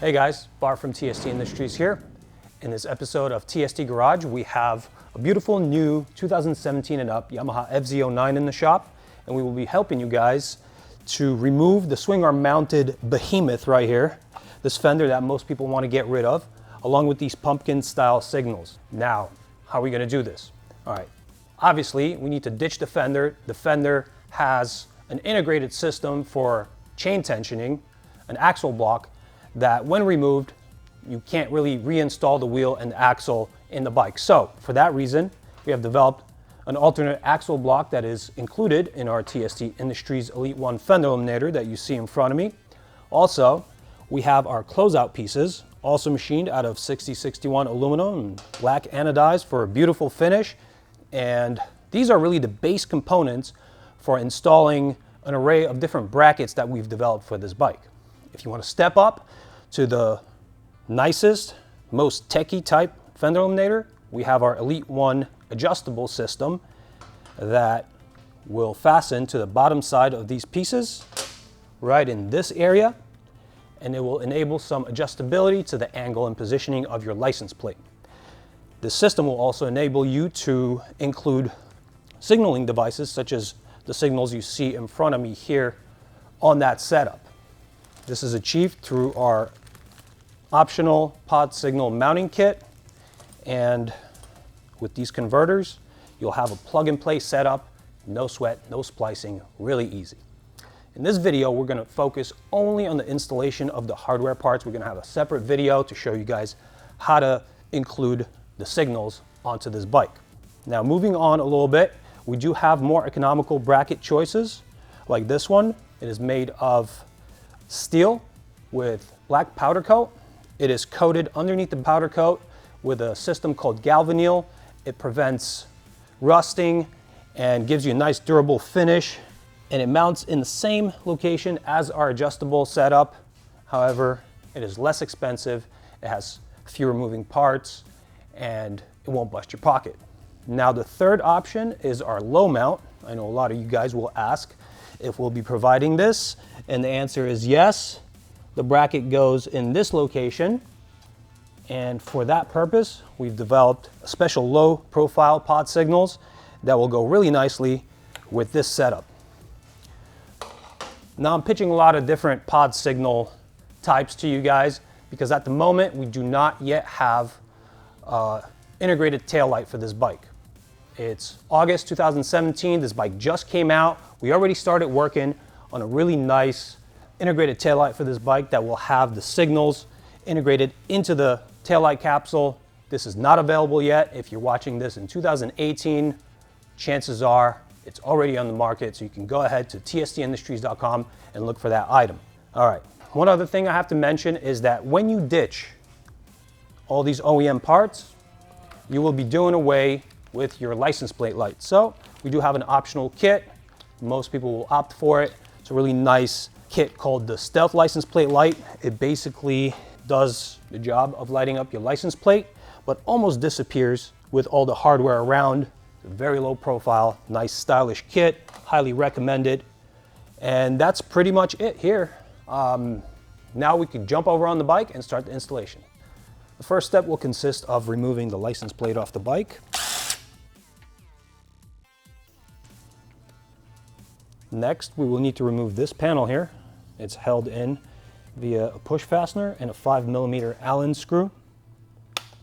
Hey guys, Bart from TST Industries here. In this episode of TST Garage, we have a beautiful new 2017 and up Yamaha FZ-09 in the shop, and we will be helping you guys to remove the swing arm mounted behemoth right here, this fender that most people want to get rid of, along with these pumpkin style signals. Now, how are we going to do this? All right, obviously we need to ditch the fender. The fender has an integrated system for chain tensioning, an axle block that when removed, you can't really reinstall the wheel and the axle in the bike. So for that reason, we have developed an alternate axle block that is included in our TST Industries Elite-1 Fender Eliminator that you see in front of me. Also, we have our closeout pieces, also machined out of 6061 aluminum and black anodized for a beautiful finish. And these are really the base components for installing an array of different brackets that we've developed for this bike. If you want to step up to the nicest, most techie type fender eliminator, we have our Elite-1 adjustable system that will fasten to the bottom side of these pieces right in this area, and it will enable some adjustability to the angle and positioning of your license plate. This system will also enable you to include signaling devices such as the signals you see in front of me here on that setup. This is achieved through our optional pod signal mounting kit, and with these converters, you'll have a plug-and-play setup, no sweat, no splicing, really easy. In this video, we're going to focus only on the installation of the hardware parts. We're going to have a separate video to show you guys how to include the signals onto this bike. Now, moving on a little bit, we do have more economical bracket choices, like this one. It is made of steel with black powder coat. It is coated underneath the powder coat with a system called Galvanneal. It prevents rusting and gives you a nice durable finish, and it mounts in the same location as our adjustable setup. However, it is less expensive, it has fewer moving parts, and it won't bust your pocket. Now, the third option is our low mount. I know a lot of you guys will ask if we'll be providing this, and the answer is yes. The bracket goes in this location, and for that purpose, we've developed special low profile pod signals that will go really nicely with this setup. Now, I'm pitching a lot of different pod signal types to you guys because at the moment we do not yet have integrated taillight for this bike. It's August 2017, this bike just came out. We already started working on a really nice integrated taillight for this bike that will have the signals integrated into the taillight capsule. This is not available yet. If you're watching this in 2018, chances are it's already on the market, so you can go ahead to tstindustries.com and look for that item. All right, one other thing I have to mention is that when you ditch all these OEM parts, you will be doing away with your license plate light. So we do have an optional kit. Most people will opt for it. It's a really nice kit called the Stealth License Plate Light. It basically does the job of lighting up your license plate, but almost disappears with all the hardware around. It's a very low profile, nice stylish kit, highly recommended. And that's pretty much it here. Now we can jump over on the bike and start the installation. The first step will consist of removing the license plate off the bike. Next, we will need to remove this panel here. It's held in via a push fastener and a 5mm Allen screw.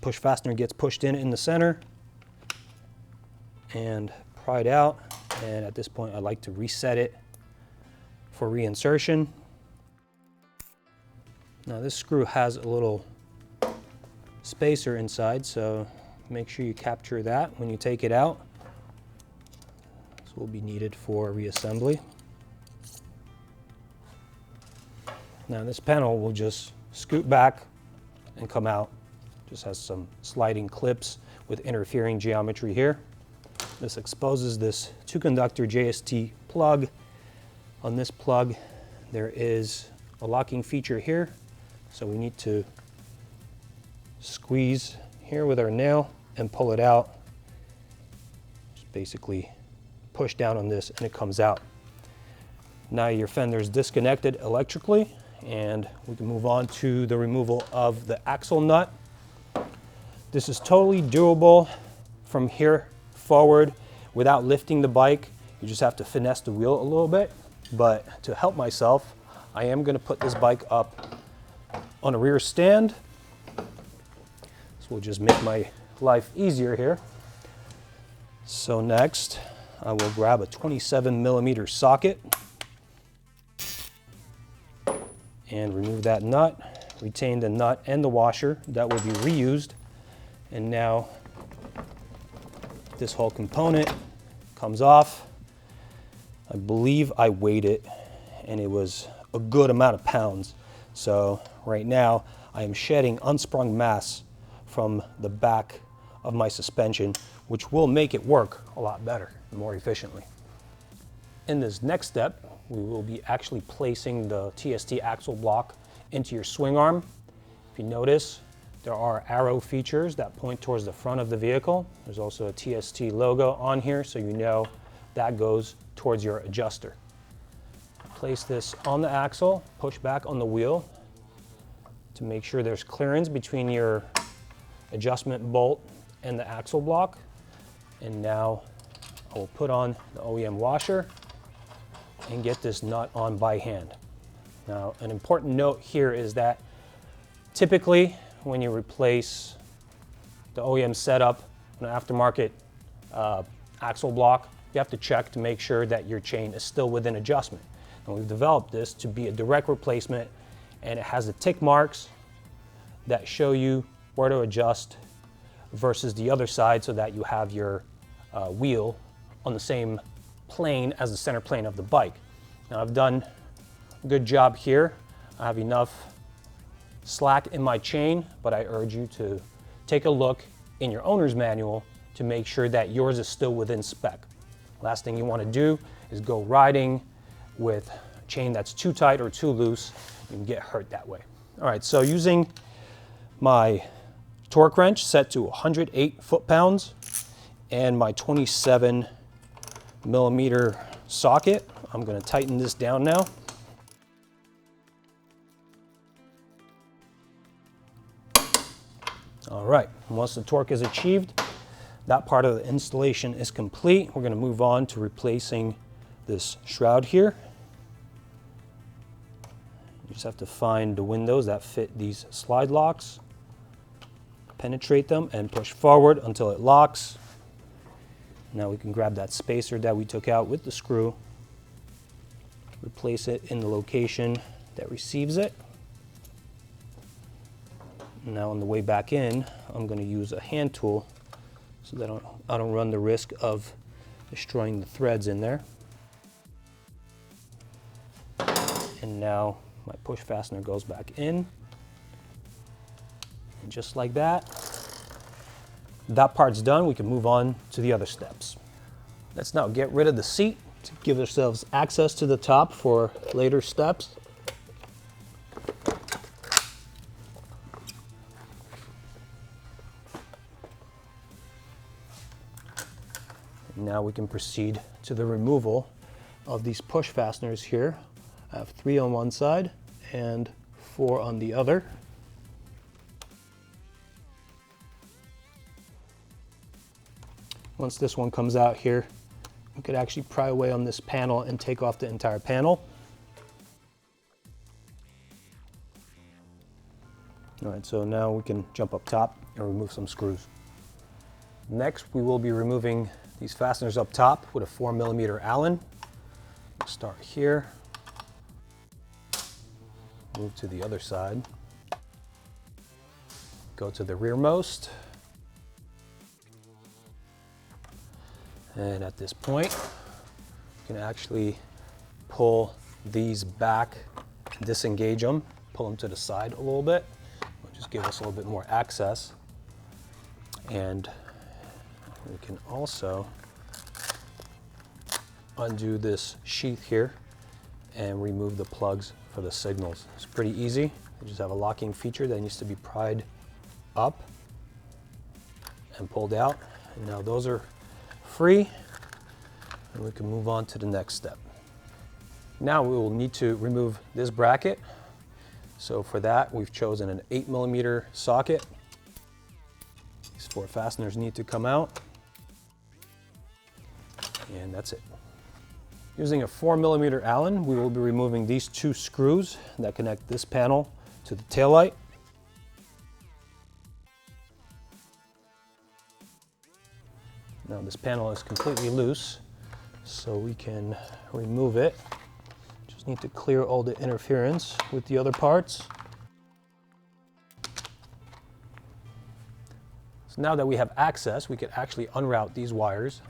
Push fastener gets pushed in the center and pried out. And at this point, I like to reset it for reinsertion. Now, this screw has a little spacer inside, so make sure you capture that when you take it out. This will be needed for reassembly. Now, this panel will just scoot back and come out. Just has some sliding clips with interfering geometry here. This exposes this 2-conductor JST plug. On this plug, there is a locking feature here, so we need to squeeze here with our nail and pull it out. Just basically push down on this and it comes out. Now your fender is disconnected electrically And we can move on to the removal of the axle nut. This is totally doable from here forward without lifting the bike. You just have to finesse the wheel a little bit. But to help myself, I am going to put this bike up on a rear stand. This will just make my life easier here. So next, I will grab a 27mm socket and remove that nut, retain the nut and the washer that will be reused. And now this whole component comes off. I believe I weighed it and it was a good amount of pounds. So right now I am shedding unsprung mass from the back of my suspension, which will make it work a lot better and more efficiently. In this next step, we will be actually placing the TST axle block into your swing arm. If you notice, there are arrow features that point towards the front of the vehicle. There's also a TST logo on here, so you know that goes towards your adjuster. Place this on the axle, push back on the wheel to make sure there's clearance between your adjustment bolt and the axle block. And now I will put on the OEM washer and get this nut on by hand. Now, an important note here is that typically when you replace the OEM setup on an aftermarket axle block, you have to check to make sure that your chain is still within adjustment. And we've developed this to be a direct replacement, and it has the tick marks that show you where to adjust versus the other side, so that you have your wheel on the same plane as the center plane of the bike. Now, I've done a good job here. I have enough slack in my chain, but I urge you to take a look in your owner's manual to make sure that yours is still within spec. Last thing you want to do is go riding with a chain that's too tight or too loose. You can get hurt that way. All right, so using my torque wrench set to 108 foot-pounds and my 27mm socket, I'm going to tighten this down now. All right, once the torque is achieved, that part of the installation is complete. We're going to move on to replacing this shroud here. You just have to find the windows that fit these slide locks, penetrate them, and push forward until it locks. Now we can grab that spacer that we took out with the screw, replace it in the location that receives it. Now on the way back in, I'm going to use a hand tool so that I don't run the risk of destroying the threads in there. And now my push fastener goes back in. And just like that, that part's done. We can move on to the other steps. Let's now get rid of the seat to give ourselves access to the top for later steps. Now we can proceed to the removal of these push fasteners here. I have 3 on one side and 4 on the other. Once this one comes out here, we could actually pry away on this panel and take off the entire panel. All right, so now we can jump up top and remove some screws. Next, we will be removing these fasteners up top with a 4mm Allen. Start here, move to the other side, go to the rearmost, and at this point, you can actually pull these back, disengage them, pull them to the side a little bit, which just give us a little bit more access. And we can also undo this sheath here and remove the plugs for the signals. It's pretty easy. You just have a locking feature that needs to be pried up and pulled out. And now those are free, and we can move on to the next step. Now we will need to remove this bracket. So for that, we've chosen an 8mm socket. These 4 fasteners need to come out. And that's it. Using a 4mm Allen, we will be removing these 2 screws that connect this panel to the taillight. Now this panel is completely loose, so we can remove it. Just need to clear all the interference with the other parts. So now that we have access, we can actually unroute these wires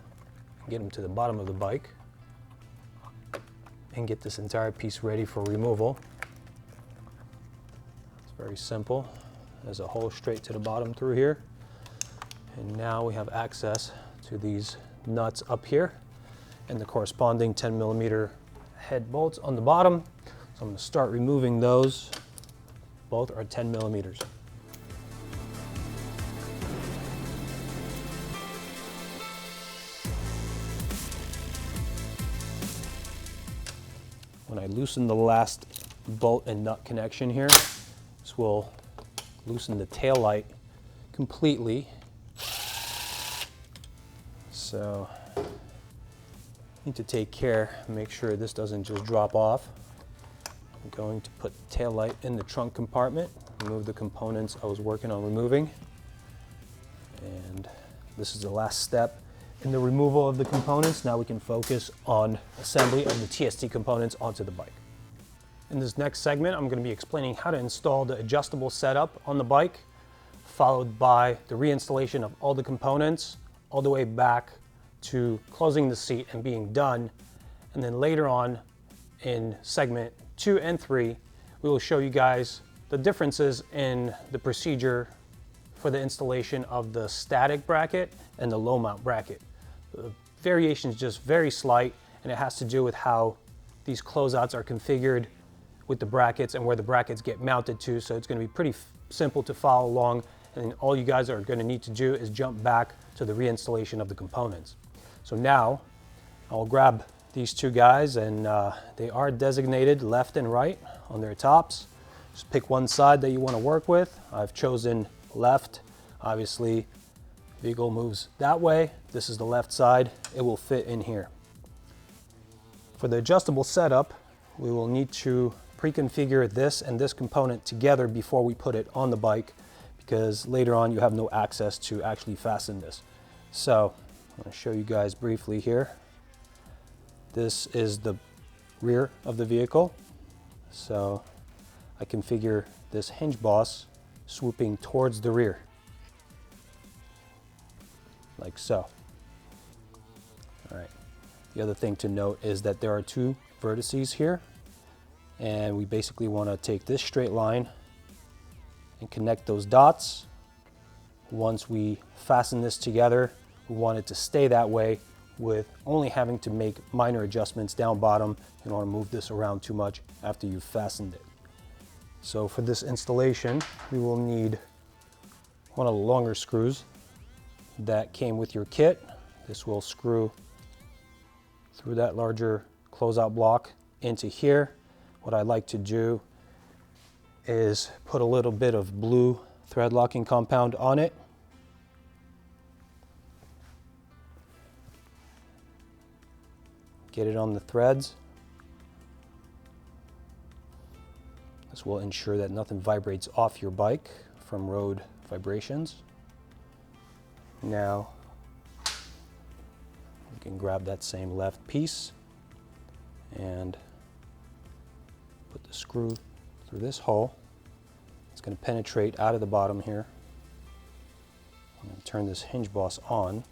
and get them to the bottom of the bike and get this entire piece ready for removal. It's very simple. There's a hole straight to the bottom through here. And now we have access to these nuts up here and the corresponding 10mm head bolts on the bottom. So I'm going to start removing those. Both are 10mm. When I loosen the last bolt and nut connection here, this will loosen the tail light completely. So need to take care, make sure this doesn't just drop off. I'm going to put the tail light in the trunk compartment, remove the components I was working on removing. And this is the last step in the removal of the components. Now we can focus on assembly of the TST components onto the bike. In this next segment, I'm going to be explaining how to install the adjustable setup on the bike, followed by the reinstallation of all the components, all the way back to closing the seat and being done. And then later on in segment 2 and 3, we will show you guys the differences in the procedure for the installation of the static bracket and the low mount bracket. The variation is just very slight, and it has to do with how these closeouts are configured with the brackets and where the brackets get mounted to. So it's going to be pretty simple to follow along, and all you guys are going to need to do is jump back to the reinstallation of the components. So now I'll grab these 2 guys, and they are designated left and right on their tops. Just pick one side that you want to work with. I've chosen left. Obviously, vehicle moves that way. This is the left side. It will fit in here. For the adjustable setup, we will need to pre-configure this and this component together before we put it on the bike, because later on you have no access to actually fasten this. So I'm going to show you guys briefly here. This is the rear of the vehicle. So I configure this hinge boss swooping towards the rear, like so. All right. The other thing to note is that there are 2 vertices here, and we basically want to take this straight line and connect those dots. Once we fasten this together, we want it to stay that way with only having to make minor adjustments down bottom. You don't want to move this around too much after you've fastened it. So for this installation, we will need one of the longer screws that came with your kit. This will screw through that larger closeout block into here. What I like to do is put a little bit of blue thread locking compound on it. Get it on the threads. This will ensure that nothing vibrates off your bike from road vibrations. Now, you can grab that same left piece and put the screw through this hole. It's going to penetrate out of the bottom here. I'm going to turn this hinge boss on.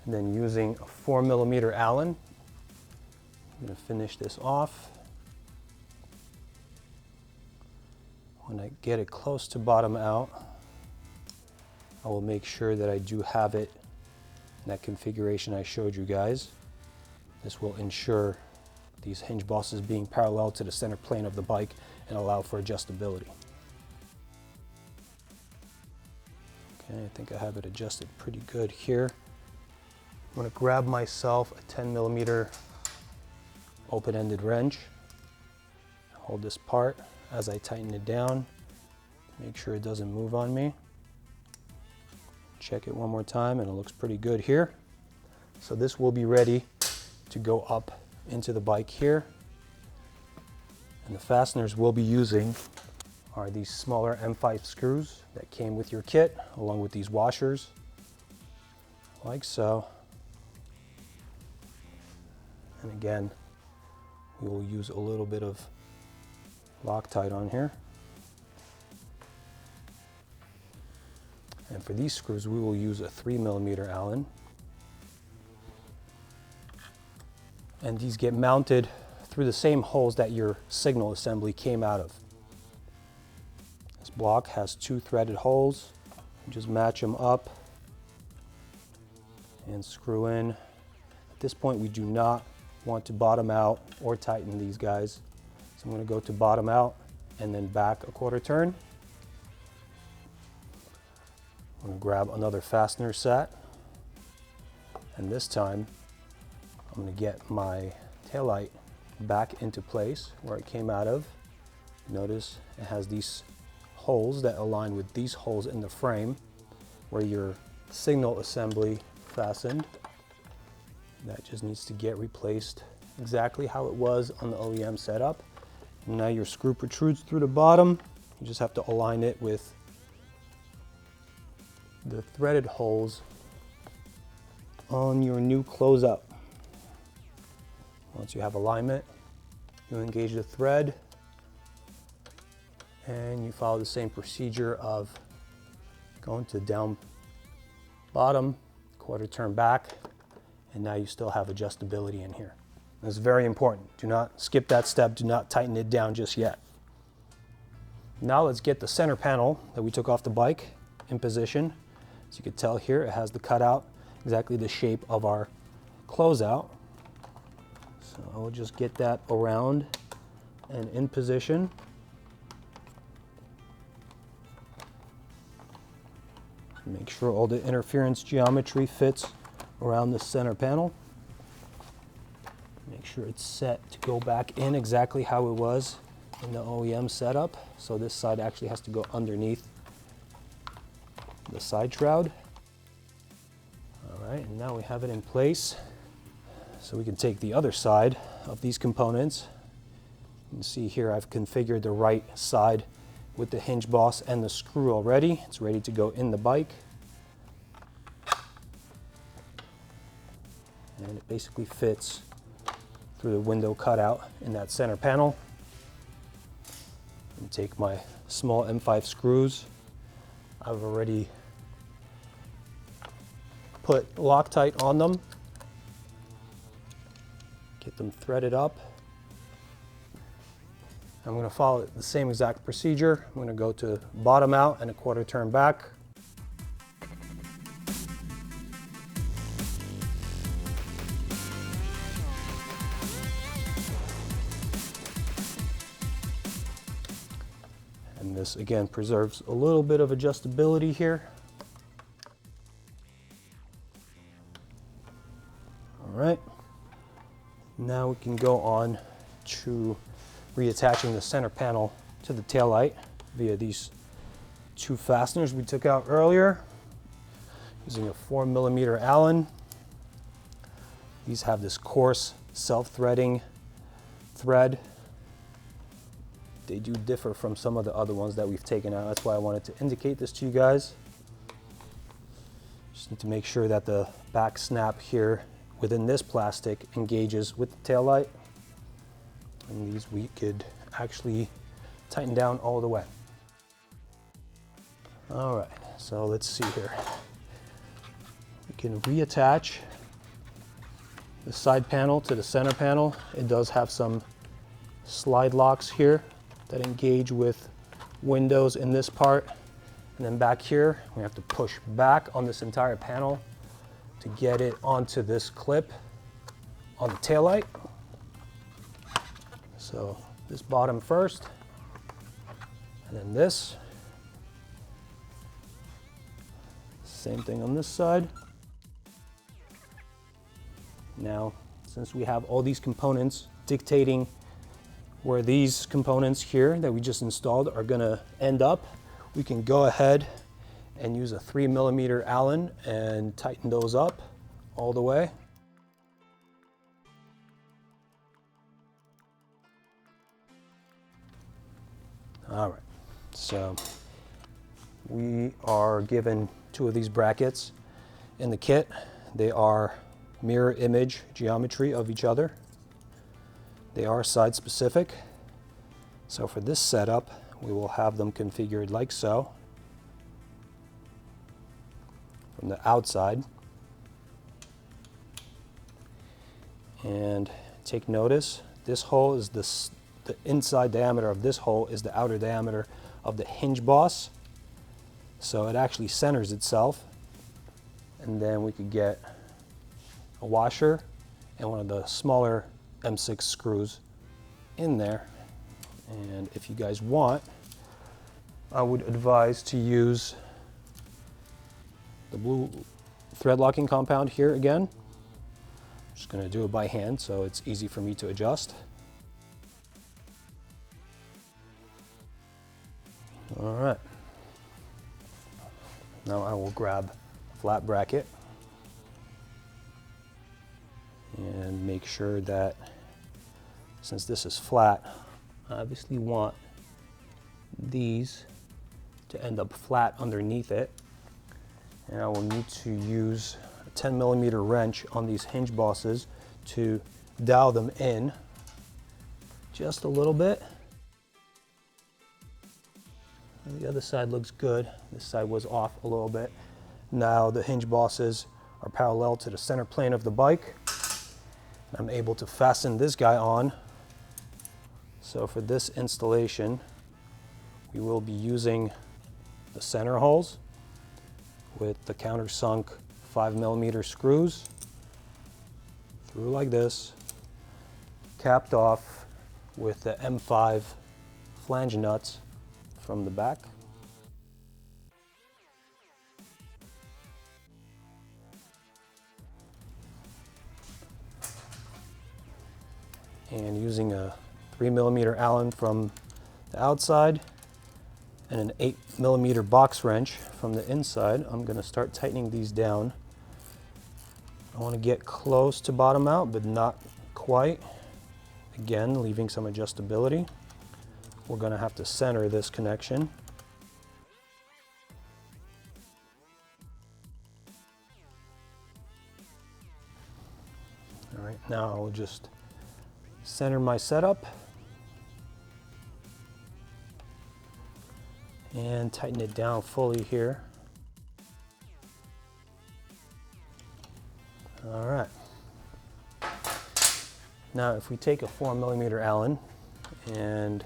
And then using a 4mm Allen, I'm going to finish this off. When I get it close to bottom out, I will make sure that I do have it in that configuration I showed you guys. This will ensure these hinge bosses being parallel to the center plane of the bike and allow for adjustability. Okay, I think I have it adjusted pretty good here. I'm going to grab myself a 10mm open-ended wrench. hold this part as I tighten it down. Make sure it doesn't move on me. Check it one more time and it looks pretty good here. So this will be ready to go up into the bike here. And the fasteners we'll be using are these smaller M5 screws that came with your kit, along with these washers, like so. And again, we will use a little bit of Loctite on here. And for these screws, we will use a 3mm Allen. And these get mounted through the same holes that your signal assembly came out of. This block has 2 threaded holes. You just match them up and screw in. At this point, we do not want to bottom out or tighten these guys. So I'm going to go to bottom out and then back a 1/4 turn. I'm going to grab another fastener set, and this time I'm going to get my taillight back into place where it came out of. Notice it has these holes that align with these holes in the frame where your signal assembly fastened. That just needs to get replaced exactly how it was on the OEM setup. And now your screw protrudes through the bottom. You just have to align it with the threaded holes on your new closeout. Once you have alignment, you engage the thread and you follow the same procedure of going to down bottom, 1/4 turn back, and now you still have adjustability in here. That's very important. Do not skip that step. Do not tighten it down just yet. Now let's get the center panel that we took off the bike in position. As you can tell here, it has the cutout, exactly the shape of our closeout. So I'll just get that around and in position. Make sure all the interference geometry fits around the center panel. Make sure it's set to go back in exactly how it was in the OEM setup. So this side actually has to go underneath the side shroud. All right, and now we have it in place. So we can take the other side of these components. You can see here I've configured the right side with the hinge boss and the screw already. It's ready to go in the bike. And it basically fits through the window cutout in that center panel. And take my small M5 screws. I've already put Loctite on them. Get them threaded up. I'm going to follow the same exact procedure. I'm going to go to bottom out and a 1/4 turn back. And this again preserves a little bit of adjustability here. All right, now we can go on to reattaching the center panel to the taillight via these 2 fasteners we took out earlier using a 4mm Allen. These have this coarse self-threading thread. They do differ from some of the other ones that we've taken out. That's why I wanted to indicate this to you guys. Just need to make sure that the back snap here within this plastic engages with the taillight. And these we could actually tighten down all the way. All right, so let's see here. We can reattach the side panel to the center panel. It does have some slide locks here that engage with windows in this part. And then back here, we have to push back on this entire panel to get it onto this clip on the taillight. So this bottom first, and then this. Same thing on this side. Now, since we have all these components dictating where these components here that we just installed are going to end up, we can go ahead and use a 3mm Allen and tighten those up all the way. All right, so we are given 2 of these brackets in the kit. They are mirror image geometry of each other. They are side specific. So for this setup, we will have them configured like so. From the outside. And take notice, this hole is the inside diameter of this hole is the outer diameter of the hinge boss. So it actually centers itself. And then we could get a washer and one of the smaller M6 screws in there. And if you guys want, I would advise to use the blue thread locking compound here again. I'm just going to do it by hand so it's easy for me to adjust. All right. Now I will grab a flat bracket and make sure that, since this is flat, I obviously want these to end up flat underneath it. And I will need to use a 10mm wrench on these hinge bosses to dowel them in just a little bit. And the other side looks good. This side was off a little bit. Now the hinge bosses are parallel to the center plane of the bike. I'm able to fasten this guy on. So for this installation, we will be using the center holes with the countersunk 5mm screws through like this, capped off with the M5 flange nuts from the back. And using a 3mm Allen from the outside and an 8mm box wrench from the inside, I'm going to start tightening these down. I want to get close to bottom out, but not quite. Again, leaving some adjustability. We're going to have to center this connection. All right, now I'll just center my setup and tighten it down fully here. All right. Now if we take a 4mm Allen and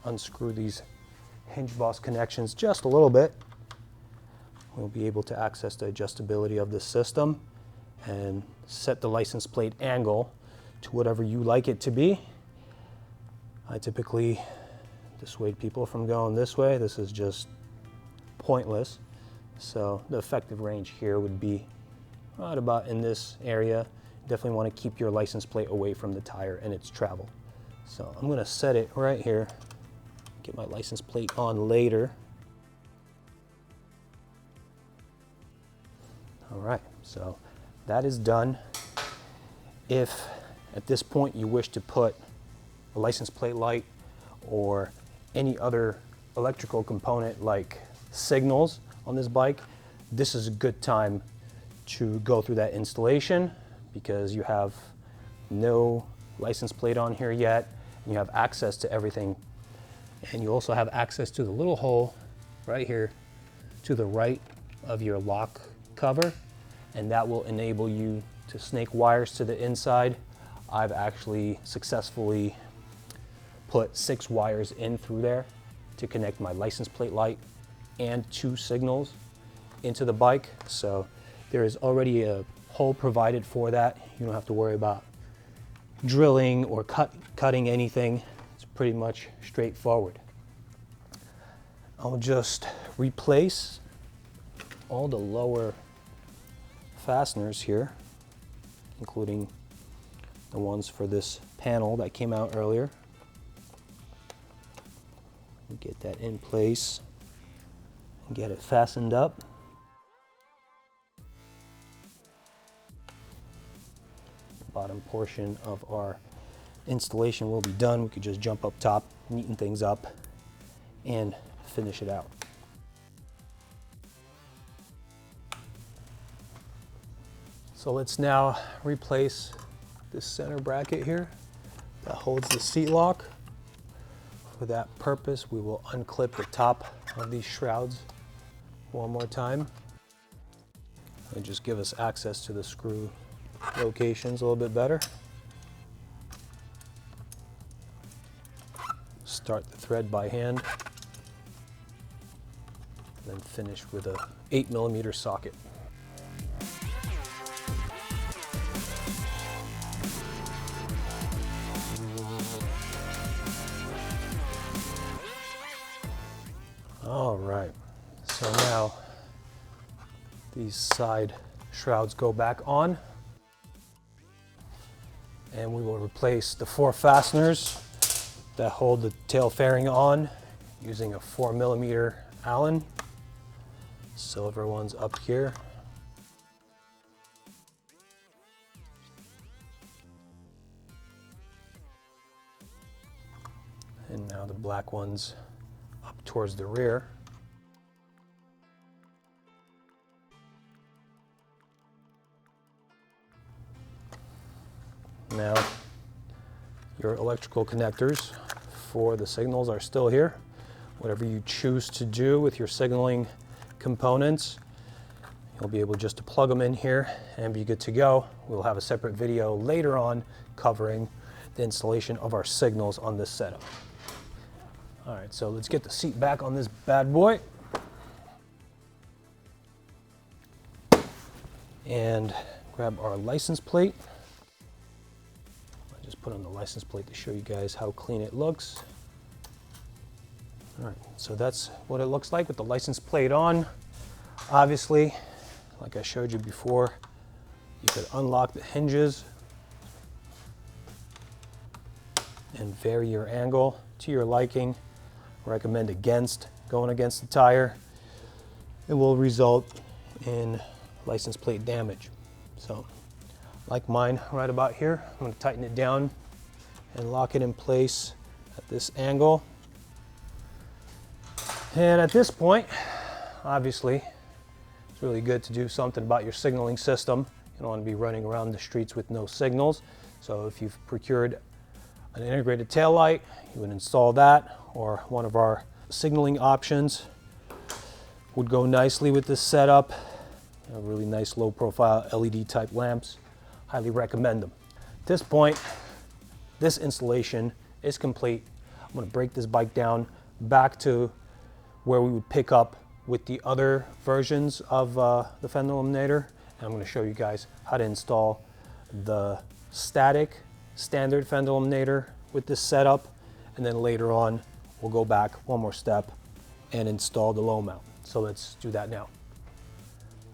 unscrew these hinge boss connections just a little bit, we'll be able to access the adjustability of this system and set the license plate angle to whatever you like it to be. I typically dissuade people from going this way. This is just pointless. So the effective range here would be right about in this area. Definitely want to keep your license plate away from the tire and its travel. So I'm going to set it right here. Get my license plate on later. All right, so that is done. If at this point you wish to put a license plate light or any other electrical component like signals on this bike, this is a good time to go through that installation because you have no license plate on here yet and you have access to everything. And you also have access to the little hole right here to the right of your lock cover, and that will enable you to snake wires to the inside. I've actually successfully put 6 wires in through there to connect my license plate light and 2 signals into the bike. So there is already a hole provided for that. You don't have to worry about drilling or cutting anything. It's pretty much straightforward. I'll just replace all the lower fasteners here, including the ones for this panel that came out earlier. Get that in place and get it fastened up. The bottom portion of our installation will be done. We could just jump up top, neaten things up, and finish it out. So let's now replace this center bracket here that holds the seat lock. For that purpose, we will unclip the top of these shrouds one more time and just give us access to the screw locations a little bit better. Start the thread by hand, and then finish with a 8mm socket. All right, so now these side shrouds go back on, and we will replace the 4 fasteners that hold the tail fairing on using a 4mm Allen. Silver one's up here. And now the black one's up towards the rear. Now, your electrical connectors for the signals are still here. Whatever you choose to do with your signaling components, you'll be able just to plug them in here and be good to go. We'll have a separate video later on covering the installation of our signals on this setup. All right, so let's get the seat back on this bad boy. And grab our license plate. I just put on the license plate to show you guys how clean it looks. All right, so that's what it looks like with the license plate on. Obviously, like I showed you before, you could unlock the hinges and vary your angle to your liking. Recommend against going against the tire. It will result in license plate damage. So like mine right about here, I'm going to tighten it down and lock it in place at this angle. And at this point, obviously, it's really good to do something about your signaling system. You don't want to be running around the streets with no signals. So if you've procured an integrated taillight, you would install that, or one of our signaling options would go nicely with this setup. Really nice low profile LED type lamps. Highly recommend them. At this point, this installation is complete. I'm going to break this bike down back to where we would pick up with the other versions of the Fender Eliminator. And I'm going to show you guys how to install the static standard Fender Eliminator with this setup, and then later on we'll go back one more step and install the low mount. So let's do that now.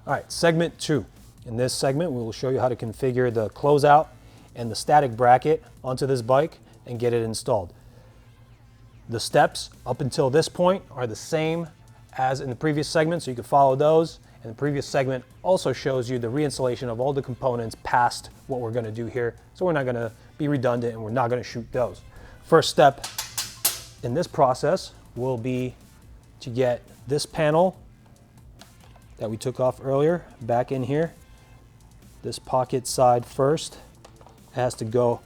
All right, segment 2. In this segment we will show you how to configure the closeout and the static bracket onto this bike and get it installed. The steps up until this point are the same as in the previous segment, so you can follow those. And the previous segment also shows you the reinstallation of all the components past what we're going to do here. So we're not going to be redundant and we're not going to shoot those. First step in this process will be to get this panel that we took off earlier back in here. This pocket side first has to go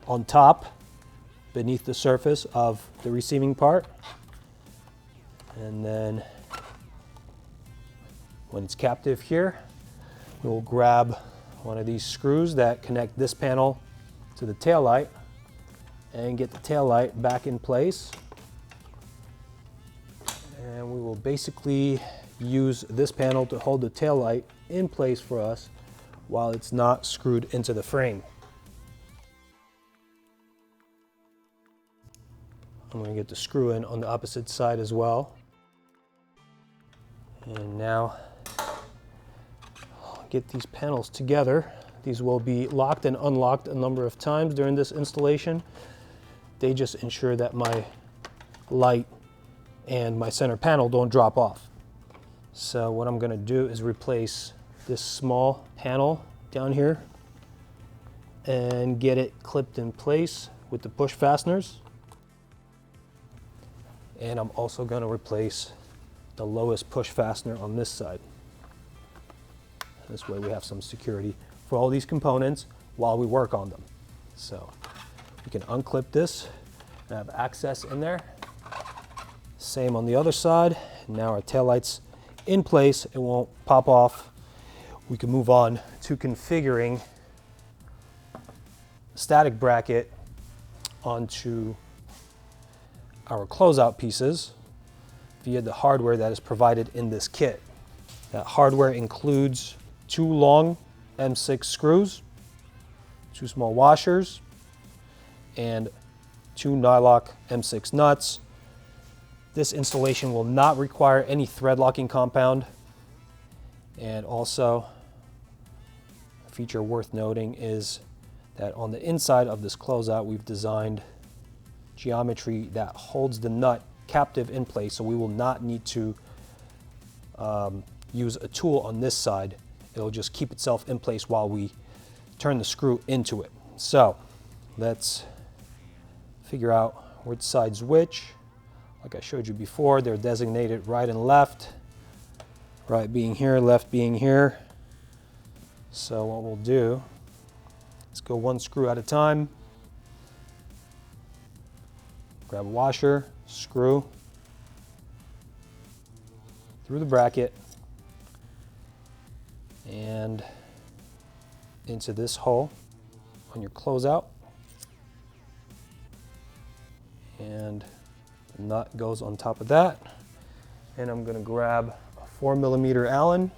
on top beneath the surface of the receiving part. And then when it's captive here, we will grab one of these screws that connect this panel to the taillight and get the taillight back in place. And we will basically use this panel to hold the taillight in place for us while it's not screwed into the frame. I'm going to get the screw in on the opposite side as well. And now I'll get these panels together. These will be locked and unlocked a number of times during this installation. They just ensure that my light and my center panel don't drop off. So what I'm going to do is replace this small panel down here and get it clipped in place with the push fasteners. And I'm also going to replace the lowest push fastener on this side. This way we have some security for all these components while we work on them. So we can unclip this and have access in there. Same on the other side. Now our taillight's in place, it won't pop off. We can move on to configuring static bracket onto our closeout pieces via the hardware that is provided in this kit. That hardware includes 2 long M6 screws, 2 small washers, and 2 nylock M6 nuts. This installation will not require any thread locking compound. And also, a feature worth noting is that on the inside of this closeout, we've designed geometry that holds the nut captive in place, so we will not need to use a tool on this side. It'll just keep itself in place while we turn the screw into it. So let's figure out which side's which. Like I showed you before, they're designated right and left. Right being here, left being here. So what we'll do is go 1 screw at a time. Grab a washer, screw through the bracket and into this hole on your closeout. And the nut goes on top of that. And I'm going to grab a 4mm Allen.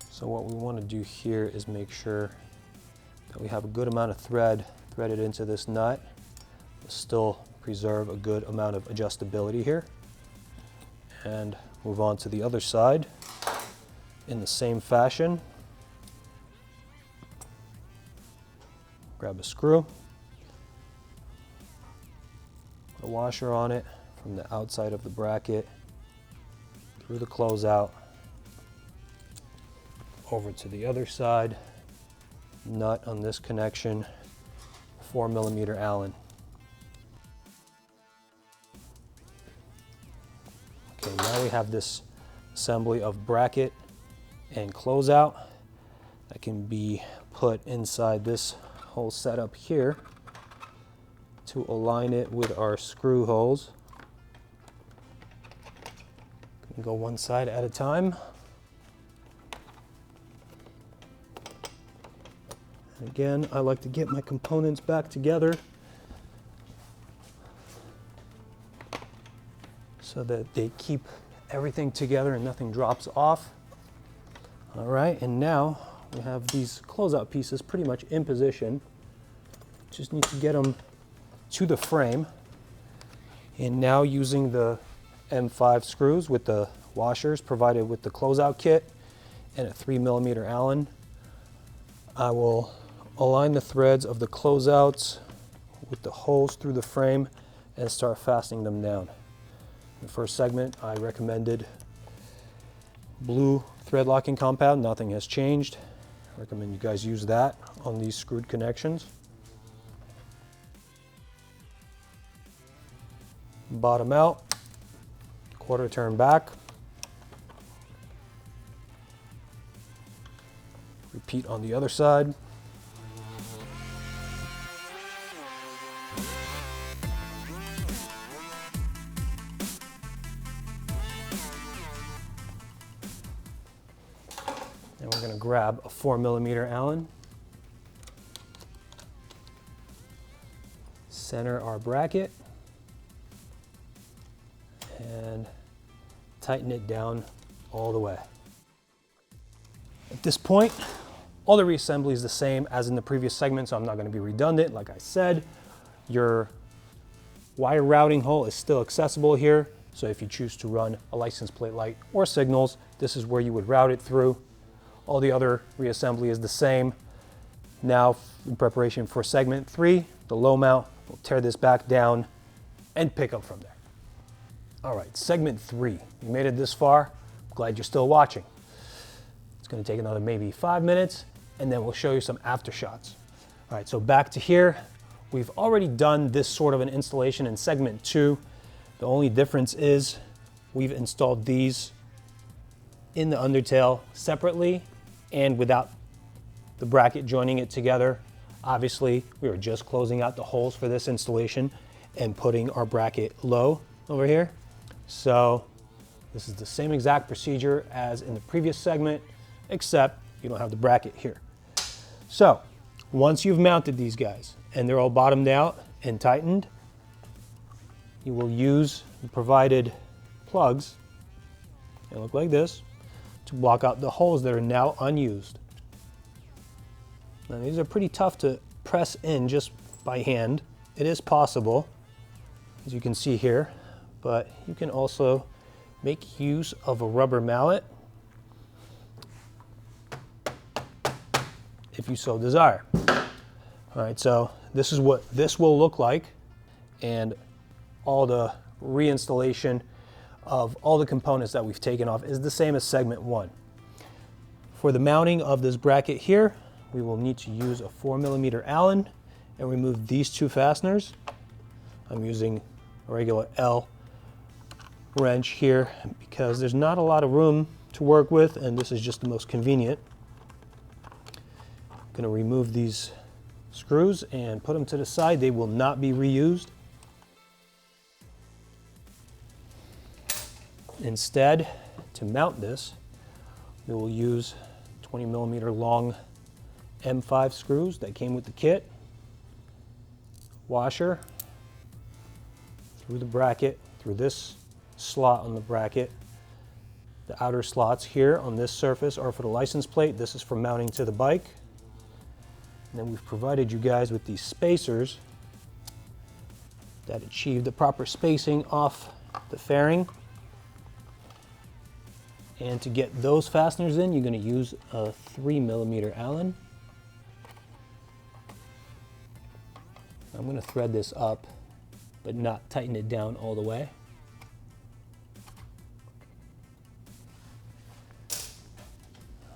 So what we want to do here is make sure that we have a good amount of thread threaded into this nut, but still preserve a good amount of adjustability here. And move on to the other side in the same fashion. Grab a screw, put a washer on it from the outside of the bracket through the closeout over to the other side, nut on this connection, 4mm Allen. Okay, now we have this assembly of bracket and closeout that can be put inside this whole setup here to align it with our screw holes. Gonna go 1 side at a time. And again, I like to get my components back together so that they keep everything together and nothing drops off. All right, and now we have these closeout pieces pretty much in position. Just need to get them to the frame. And now using the M5 screws with the washers provided with the closeout kit and a 3mm Allen, I will align the threads of the closeouts with the holes through the frame and start fastening them down. In the first segment, I recommended blue thread locking compound. Nothing has changed. I recommend you guys use that on these screwed connections. Bottom out, quarter turn back. Repeat on the other side. And we're going to grab a 4mm Allen, center our bracket, and tighten it down all the way. At this point, all the reassembly is the same as in the previous segment, so I'm not going to be redundant. Like I said, your wire routing hole is still accessible here, so if you choose to run a license plate light or signals, this is where you would route it through. All the other reassembly is the same. Now, in preparation for segment 3, the low mount, we'll tear this back down and pick up from there. All right, segment 3. You made it this far. Glad you're still watching. It's going to take another maybe 5 minutes, and then we'll show you some aftershots. All right, so back to here. We've already done this sort of an installation in segment 2. The only difference is we've installed these in the undertail separately and without the bracket joining it together. Obviously, we are just closing out the holes for this installation and putting our bracket low over here. So this is the same exact procedure as in the previous segment, except you don't have the bracket here. So once you've mounted these guys and they're all bottomed out and tightened, you will use the provided plugs, they look like this, to block out the holes that are now unused. Now these are pretty tough to press in just by hand. It is possible, as you can see here, but you can also make use of a rubber mallet if you so desire. All right, so this is what this will look like, and all the reinstallation of all the components that we've taken off is the same as segment 1. For the mounting of this bracket here, we will need to use a 4mm Allen and remove these 2 fasteners. I'm using a regular L wrench here because there's not a lot of room to work with, and this is just the most convenient. I'm going to remove these screws and put them to the side. They will not be reused. Instead, to mount this, we will use 20mm long M5 screws that came with the kit, washer through the bracket, through this slot on the bracket. The outer slots here on this surface are for the license plate. This is for mounting to the bike. And then we've provided you guys with these spacers that achieve the proper spacing off the fairing. And to get those fasteners in, you're going to use a 3mm Allen. I'm going to thread this up, but not tighten it down all the way.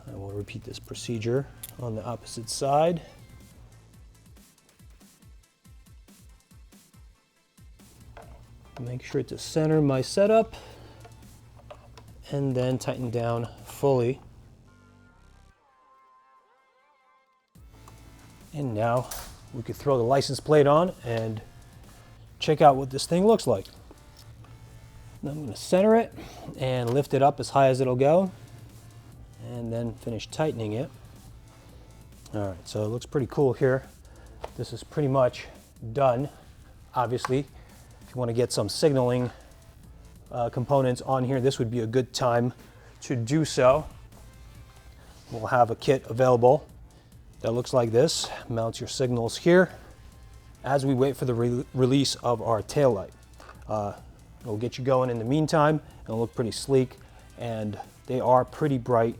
I will repeat this procedure on the opposite side. Make sure to center my setup and then tighten down fully. And now we could throw the license plate on and check out what this thing looks like. Now I'm going to center it and lift it up as high as it'll go, and then finish tightening it. All right, so it looks pretty cool here. This is pretty much done. Obviously, if you want to get some signaling components on here, this would be a good time to do so. We'll have a kit available that looks like this. Mount your signals here as we wait for the release of our taillight. It'll get you going in the meantime. It'll look pretty sleek, and they are pretty bright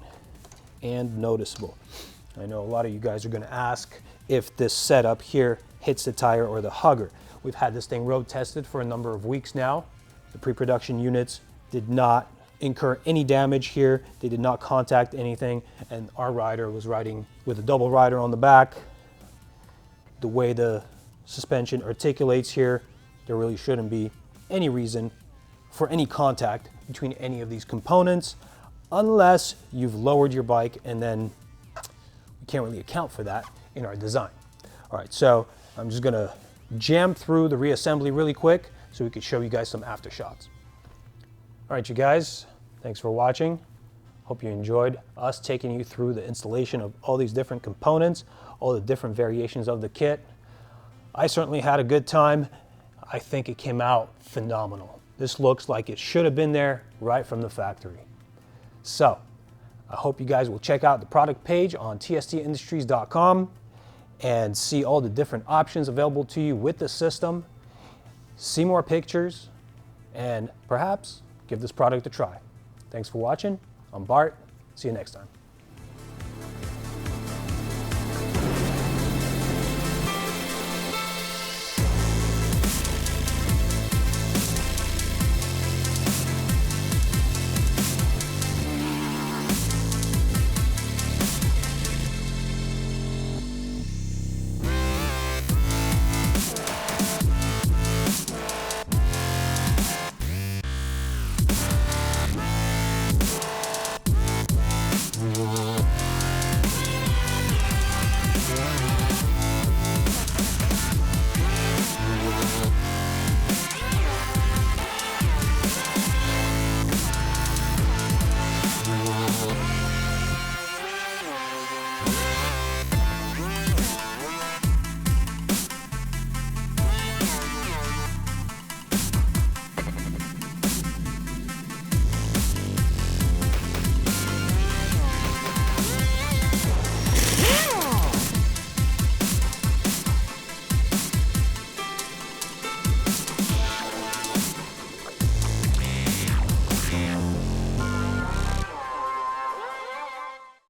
and noticeable. I know a lot of you guys are going to ask if this setup here hits the tire or the hugger. We've had this thing road tested for a number of weeks now. The pre-production units did not incur any damage here. They did not contact anything, and our rider was riding with a double rider on the back. The way the suspension articulates here, there really shouldn't be any reason for any contact between any of these components, unless you've lowered your bike, and then we can't really account for that in our design. All right, so I'm just gonna jam through the reassembly really quick so we could show you guys some aftershots. All right, you guys, thanks for watching. Hope you enjoyed us taking you through the installation of all these different components, all the different variations of the kit. I certainly had a good time. I think it came out phenomenal. This looks like it should have been there right from the factory. So I hope you guys will check out the product page on tstindustries.com and see all the different options available to you with the system. See more pictures, and perhaps give this product a try. Thanks for watching. I'm Bart. See you next time.